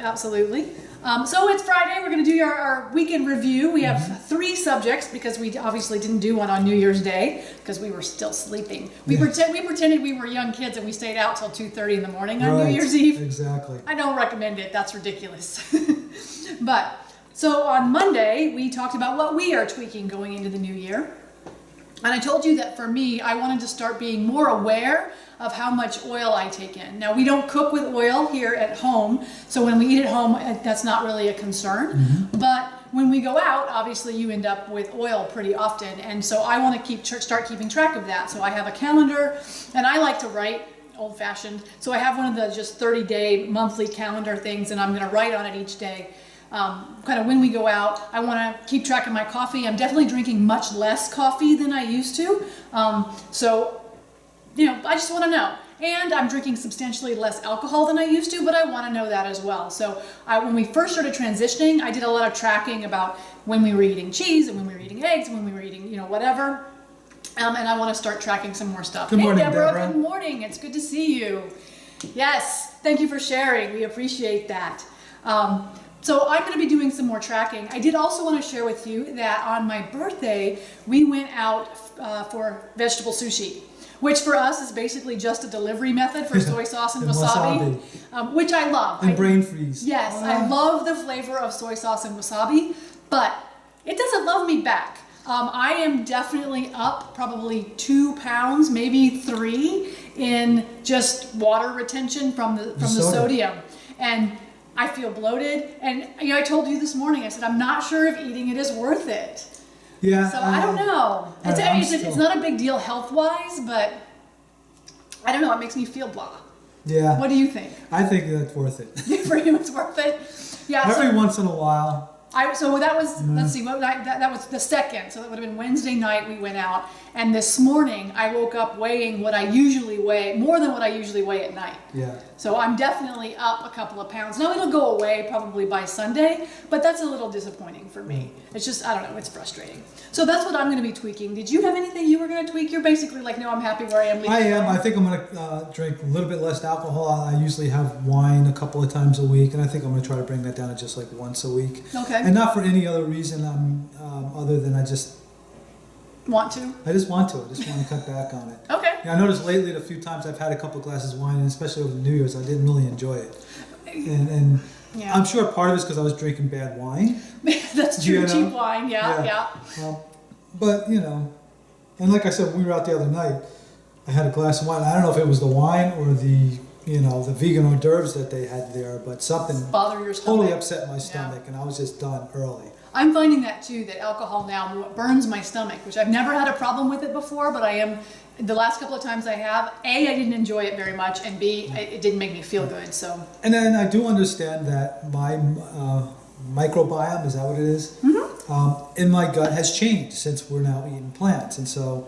absolutely. So it's Friday. We're going to do our weekend review. We have 3 subjects because we obviously didn't do one on New Year's Day because we were still sleeping. We pretended we were young kids and we stayed out till 2:30 in the morning on New Year's Eve. Exactly. I don't recommend it. That's ridiculous. But so on Monday, we talked about what we are tweaking going into the new year. And I told you that for me, I wanted to start being more aware of how much oil I take in. Now, we don't cook with oil here at home, so when we eat at home, that's not really a concern. But when we go out, obviously you end up with oil pretty often, and so I want to start keeping track of that. So I have a calendar, and I like to write old-fashioned. So I have one of the just 30-day monthly calendar things, and I'm going to write on it each day. Kind of when we go out, I want to keep track of my coffee. I'm definitely drinking much less coffee than I used to. So, you know, I just want to know. And I'm drinking substantially less alcohol than I used to, but I want to know that as well. So when we first started transitioning, I did a lot of tracking about when we were eating cheese and when we were eating eggs and when we were eating, you know, whatever. And I want to start tracking some more stuff. Good morning, Deborah. Good morning. It's good to see you. Yes, thank you for sharing. We appreciate that. So I'm going to be doing some more tracking. I did also want to share with you that on my birthday, we went out for vegetable sushi, which for us is basically just a delivery method for soy sauce and wasabi. Which I love. And brain freeze. Yes, I love the flavor of soy sauce and wasabi, but it doesn't love me back. I am definitely up probably 2 pounds, maybe 3, in just water retention from the sodium. And I feel bloated, and you know, I told you this morning, I said, I'm not sure if eating it is worth it. Yeah. So I don't know. It's not a big deal health-wise, but I don't know, it makes me feel blah. Yeah. What do you think? I think that's worth it. For you, it's worth it? Yeah. Every once in a while. So that was, let's see, that was the second, so that would have been Wednesday night we went out, and this morning I woke up weighing what I usually weigh, more than what I usually weigh at night. Yeah. So I'm definitely up a couple of pounds. Now it'll go away probably by Sunday, but that's a little disappointing for me. It's just, I don't know, it's frustrating. So that's what I'm going to be tweaking. Did you have anything you were going to tweak? You're basically like, no, I'm happy where I am. I am. I think I'm going to drink a little bit less alcohol. I usually have wine a couple of times a week, and I think I'm going to try to bring that down to just like once a week. Okay. And not for any other reason other than I just want to. I just want to cut back on it. Okay. Yeah, I noticed lately the few times I've had a couple glasses of wine, and especially over New Year's, I didn't really enjoy it. And yeah. I'm sure part of it's because I was drinking bad wine. That's true. You know? Cheap wine. Yeah. But you know, and like I said, when we were out the other night, I had a glass of wine. I don't know if it was the wine or the vegan hors d'oeuvres that they had there, but something totally upset my stomach, and I was just done early. I'm finding that too, that alcohol now burns my stomach, which I've never had a problem with it before, but the last couple of times I have, A, I didn't enjoy it very much, and B, it didn't make me feel good, so. And then I do understand that my microbiome, is that what it is? In my gut has changed since we're now eating plants, and so,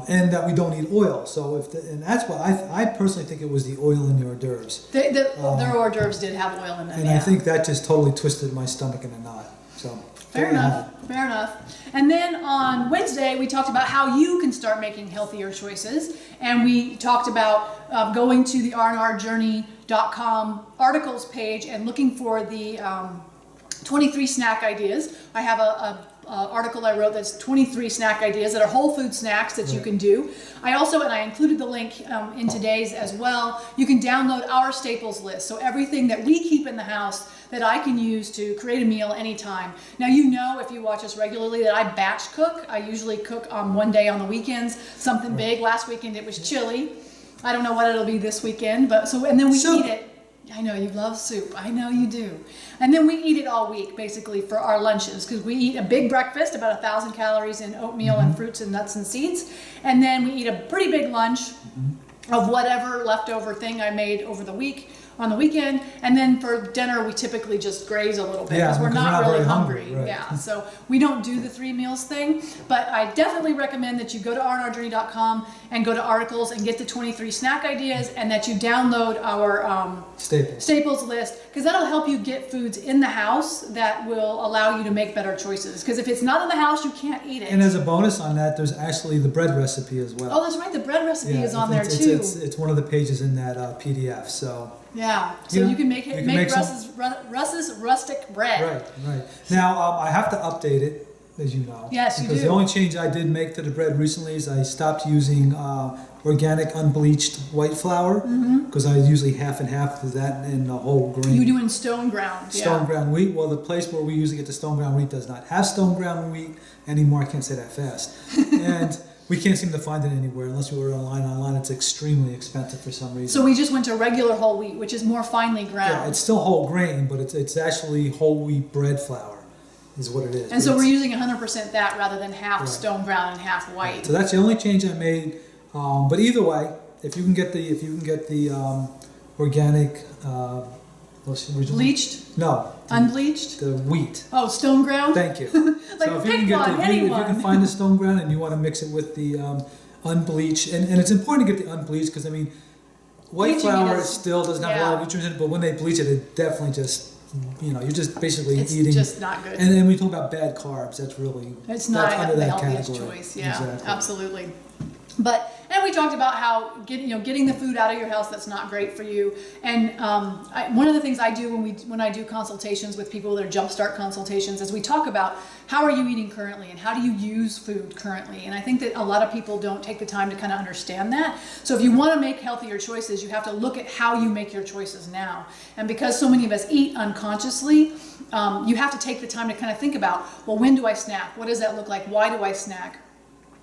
and that we don't eat oil. So and that's what I personally think it was the oil in the hors d'oeuvres. Their hors d'oeuvres did have oil in them. And I think that just totally twisted my stomach in a knot. So fair enough. And then on Wednesday we talked about how you can start making healthier choices, and we talked about going to the rnrjourney.com articles page and looking for the 23 snack ideas. I have a article I wrote that's 23 snack ideas that are whole food snacks that you can do. I included the link in today's as well. You can download our staples list, so everything that we keep in the house that I can use to create a meal anytime. Now, you know, if you watch us regularly, that I batch cook. I usually cook one day on the weekends, something big. Last weekend it was chili. I don't know what it'll be this weekend, and then we eat it. I know you love soup. I know you do. And then we eat it all week, basically, for our lunches, because we eat a big breakfast, about 1,000 calories in oatmeal and fruits and nuts and seeds. And then we eat a pretty big lunch of whatever leftover thing I made over the week on the weekend, and then for dinner we typically just graze a little bit because we're not really hungry. Right. Yeah, so we don't do the 3 meals thing, but I definitely recommend that you go to rnrjourney.com and go to articles and get the 23 snack ideas, and that you download our staples list, because that'll help you get foods in the house that will allow you to make better choices, because if it's not in the house you can't eat it. And as a bonus on that, there's actually the bread recipe as well. Oh, that's right, the bread recipe is on there too. It's one of the pages in that PDF, so Yeah. So You know, you can make you it, can make make some- Russ's rustic bread. Right. Now, I have to update it, as you know. Yes, you because do. the only change I did make to the bread recently is I stopped using organic unbleached white flour, because I usually half and half of that and the whole grain. You're doing stone ground. Stone ground wheat. Well, the place where we usually get the stone ground wheat does not have stone ground wheat anymore. I can't say that fast. And we can't seem to find it anywhere unless we order online. Online, it's extremely expensive for some reason. So we just went to regular whole wheat, which is more finely ground. Yeah, it's still whole grain, but it's actually whole wheat bread flour, is what it is. And But so we're it's- using 100% that rather than half Right. stone ground and half white. So that's the only change I made. But either way, if you can get the organic, what's the original? Bleached, No, unbleached. the wheat. Oh, stone ground. Thank you. Like So if you pick can get one, if you anyone. can find the stone ground and you want to mix it with the unbleached, and it's important to get the unbleached because I mean, white Bleaching it flour is- still doesn't have a lot of yeah. nutrients in it, but when they bleach it, it definitely just you're just basically It's eating. just not good. And then we talk about bad carbs. That's really It's that's not under the that healthiest category. choice. Yeah, Exactly. absolutely. But and we talked about how getting the food out of your house that's not great for you. And one of the things I do when I do consultations with people, that are jumpstart consultations, is we talk about how are you eating currently and how do you use food currently. And I think that a lot of people don't take the time to kind of understand that. So if you want to make healthier choices, you have to look at how you make your choices now. And because so many of us eat unconsciously, you have to take the time to kind of think about, well, when do I snack? What does that look like? Why do I snack?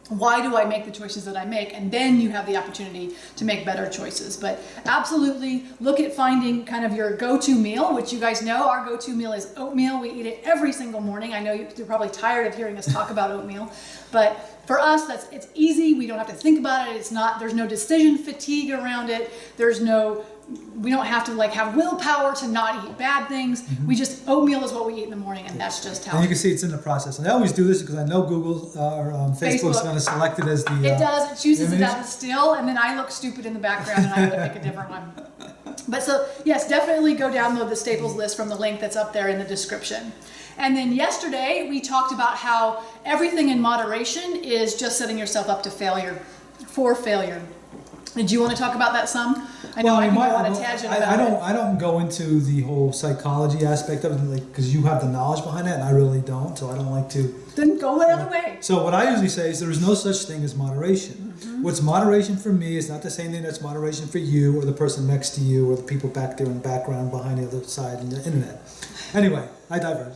Why do I make the choices that I make? And then you have the opportunity to make better choices. But absolutely look at finding kind of your go-to meal, which you guys know our go-to meal is oatmeal. We eat it every single morning. I know you're probably tired of hearing us talk about oatmeal, but for us, it's easy. We don't have to think about it. There's no decision fatigue around it. We don't have to have willpower to not eat bad things. We just, oatmeal is what we eat in the morning, and that's just how And you can see it's in the process. And I always do this because I know Google or Facebook's Facebook. going to select it as the. It does. It chooses it image. as a still, and then I look stupid in the background, and I have to pick a different one. But so, yes, definitely go download the Staples list from the link that's up there in the description. And then yesterday, we talked about how everything in moderation is just setting yourself up to failure. Did you want to talk about that some? I know I can go on a tangent about it. I don't go into the whole psychology aspect of it, because you have the knowledge behind it, and I really don't. So I don't like to. Then go the other way. So what I usually say is there is no such thing as moderation. What's moderation for me is not the same thing that's moderation for you or the person next to you or the people back there in the background behind the other side in the internet. Anyway, I divert.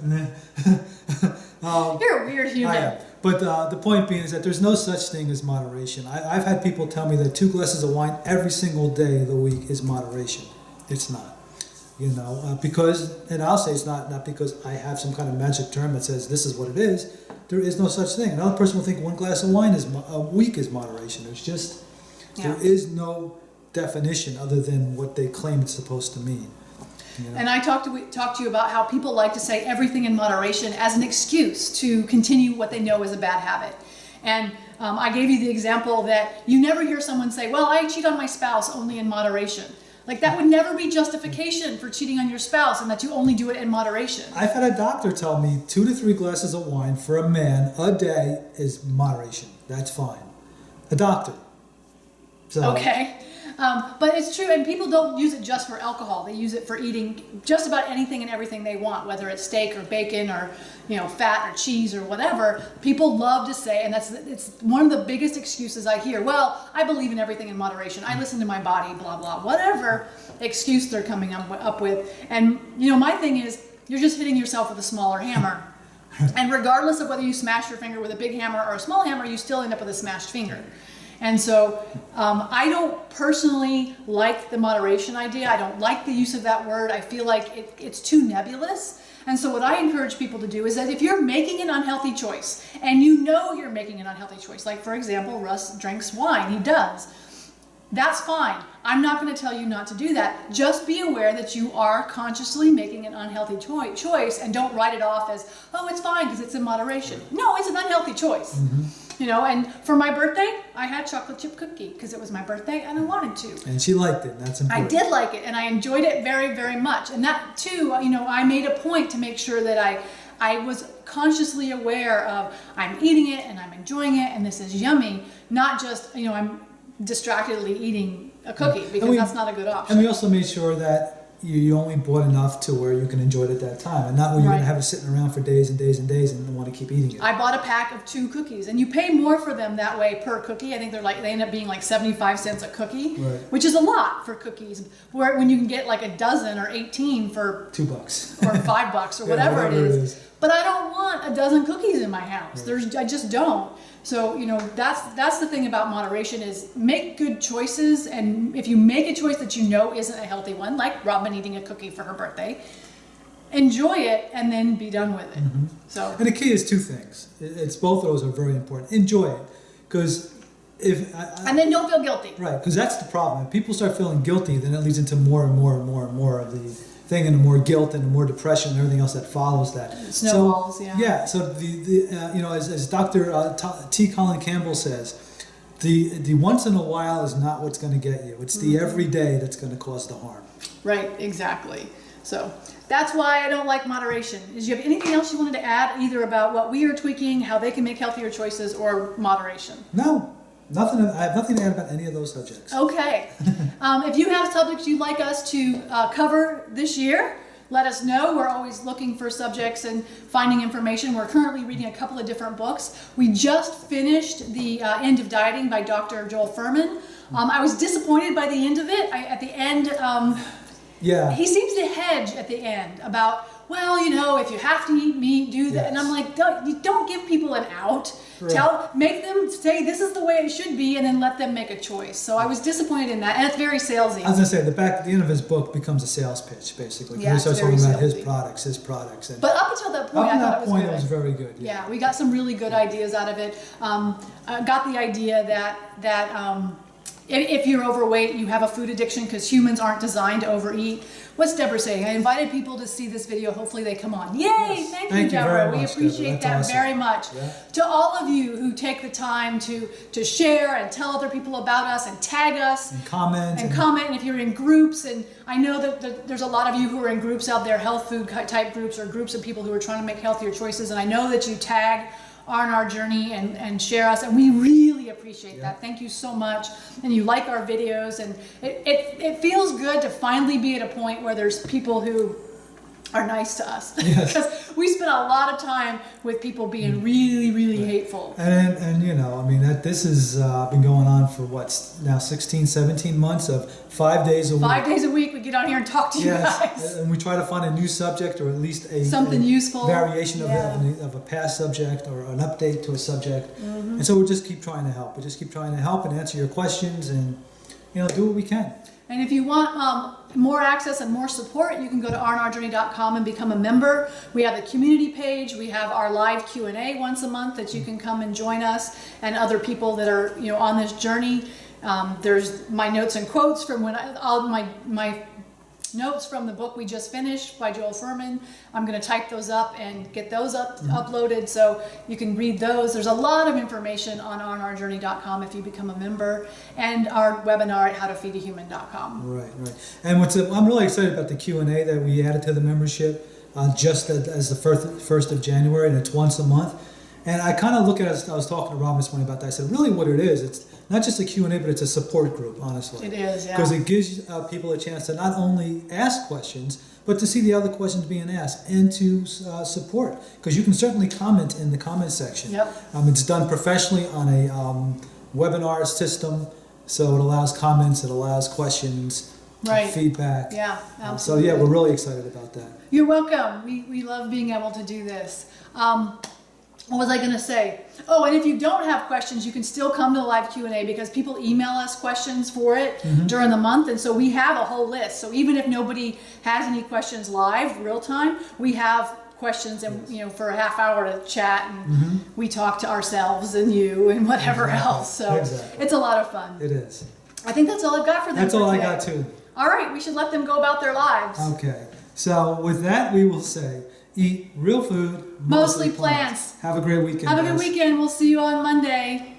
You're a weird human. I am. But the point being is that there's no such thing as moderation. I've had people tell me that 2 glasses of wine every single day of the week is moderation. It's not. Because, and I'll say it's not because I have some kind of magic term that says this is what it is. There is no such thing. Another person will think 1 glass of wine a week is moderation. There is no definition other than what they claim it's supposed to mean. And I talked to you about how people like to say everything in moderation as an excuse to continue what they know is a bad habit. And I gave you the example that you never hear someone say, well, I cheat on my spouse only in moderation. That would never be justification for cheating on your spouse, and that you only do it in moderation. I've had a doctor tell me 2 to 3 glasses of wine for a man a day is moderation. That's fine. A doctor. So, Okay. But it's true, and people don't use it just for alcohol. They use it for eating just about anything and everything they want, whether it's steak or bacon or fat or cheese or whatever. People love to say, and it's one of the biggest excuses I hear. Well, I believe in everything in moderation. I listen to my body, blah blah, whatever excuse they're coming up with. And my thing is, you're just hitting yourself with a smaller hammer. And regardless of whether you smash your finger with a big hammer or a small hammer, you still end up with a smashed finger. And so I don't personally like the moderation idea. I don't like the use of that word. I feel like it's too nebulous. And so what I encourage people to do is that if you're making an unhealthy choice, and you're making an unhealthy choice, like for example, Russ drinks wine, he does. That's fine. I'm not going to tell you not to do that. Just be aware that you are consciously making an unhealthy choice, and don't write it off as, oh, it's fine because it's in moderation. No, it's an unhealthy choice. And for my birthday, I had chocolate chip cookie because it was my birthday and I wanted to. And she liked it. That's important. I did like it, and I enjoyed it very, very much. And that too, I made a point to make sure that I was consciously aware of, I'm eating it and I'm enjoying it and this is yummy, not just, I'm distractedly eating a cookie because we- that's not a good And option. we also made sure that you only bought enough to where you can enjoy it at that time, and not where you're Right. going to have it sitting around for days and days and days and want to keep eating it. I bought a pack of 2 cookies, and you pay more for them that way per cookie. I think they end up being like 75 cents a cookie, Right. which is a lot for cookies. Where when you can get like a dozen or 18 for $2. or $5 or Yeah, whatever it whatever it is. is. But I don't want a dozen cookies in my house. I just don't. So that's the thing about moderation is make good choices, and if you make a choice that you know isn't a healthy one, like Robin eating a cookie for her birthday, enjoy it and then be done with it. So And the key is 2 things. It's both of those are very important. Enjoy it, because if and then don't feel guilty. right, because that's the problem. If people start feeling guilty, then it leads into more and more and more and more of the thing, and the more guilt and the more depression and everything else that follows that. Snowballs, So, yeah. Yeah. So as Dr. T. Colin Campbell says, the once in a while is not what's going to get you. It's the everyday that's going to cause the harm. Right, exactly. So that's why I don't like moderation. Is you have anything else you wanted to add, either about what we are tweaking, how they can make healthier choices, or moderation? No, nothing. I have nothing to add about any of those subjects. Okay. If you have subjects you'd like us to cover this year, let us know. We're always looking for subjects and finding information. We're currently reading a couple of different books. We just finished The End of Dieting by Dr. Joel Fuhrman. I was disappointed by the end of it. At the end, Yeah. he seems to hedge at the end about, well, if you have to eat meat, do that. And I'm like, don't give people an out. Right. Make them say this is the way it should be, and then let them make a choice. So I was disappointed in that, and it's very salesy. I was gonna say the end of his book becomes a sales pitch, basically. 'Cause Yeah, he it's starts very talking about salesy. his products, and But up until that point, up I to thought that it was point, good. it was very good. Yeah, we got some really good ideas out of it. I got the idea that if you're overweight, you have a food addiction because humans aren't designed to overeat. What's Deborah saying? I invited people to see this video. Hopefully they come on. Yay! Yes. Thank Thank you, you Deborah. very We much, appreciate Deborah. that That's awesome. very much. Yeah. To all of you who take the time to share and tell other people about us and tag us And comment. and comment, and if you're in groups, and I know that there's a lot of you who are in groups out there, health food type groups, or groups of people who are trying to make healthier choices, and I know that you tag on our journey and share us, and we really appreciate that. Thank you so much. And you like our videos, and it feels good to finally be at a point where there's people who are nice to us. Yes. Because we spent a lot of time with people being really, really hateful. And I mean, this has been going on for what's now 16, 17 months of 5 days a week. 5 days a week we get on here and talk to you Yes, guys. and we try to find a new subject or at least Something a useful. variation Yeah. of a past subject or an update to a subject. Mm-hmm. And so we just keep trying to help. We just keep trying to help and answer your questions and do what we can. And if you want more access and more support, you can go to rnrjourney.com and become a member. We have a community page. We have our live Q&A once a month that you can come and join us and other people that are on this journey. There's my notes and quotes from all my notes from the book we just finished by Joel Fuhrman. I'm going to type those up and get those uploaded so you can read those. There's a lot of information on rnrjourney.com if you become a member, and our webinar at howtofeedahuman.com. Right. And I'm really excited about the Q&A that we added to the membership just as the 1st of January, and it's once a month. And I kind of look at it, I was talking to Rob this morning about that. I said, really what it is, it's not just a Q&A, but it's a support group, honestly. It is, yeah. Because it gives people a chance to not only ask questions, but to see the other questions being asked and to support. Because you can certainly comment in the comment section. Yep. It's done professionally on a webinar system, so it allows comments, it allows questions, Right. feedback. Yeah, So absolutely. yeah, we're really excited about that. You're welcome. We love being able to do this. What was I going to say? Oh, and if you don't have questions, you can still come to the live Q&A because people email us questions for it during the month. And so we have a whole list. So even if nobody has any questions live, real time, we have questions and for a half hour to chat, and we talk to ourselves and you and whatever else. So Exactly. it's a lot of fun. It is. I think that's all I've got for them. That's for all I today. got too. All right, we should let them go about their lives. Okay. So with that, we will say, eat real food, Mostly plants. Have a great weekend. Have a good guys. weekend. We'll see you on Monday.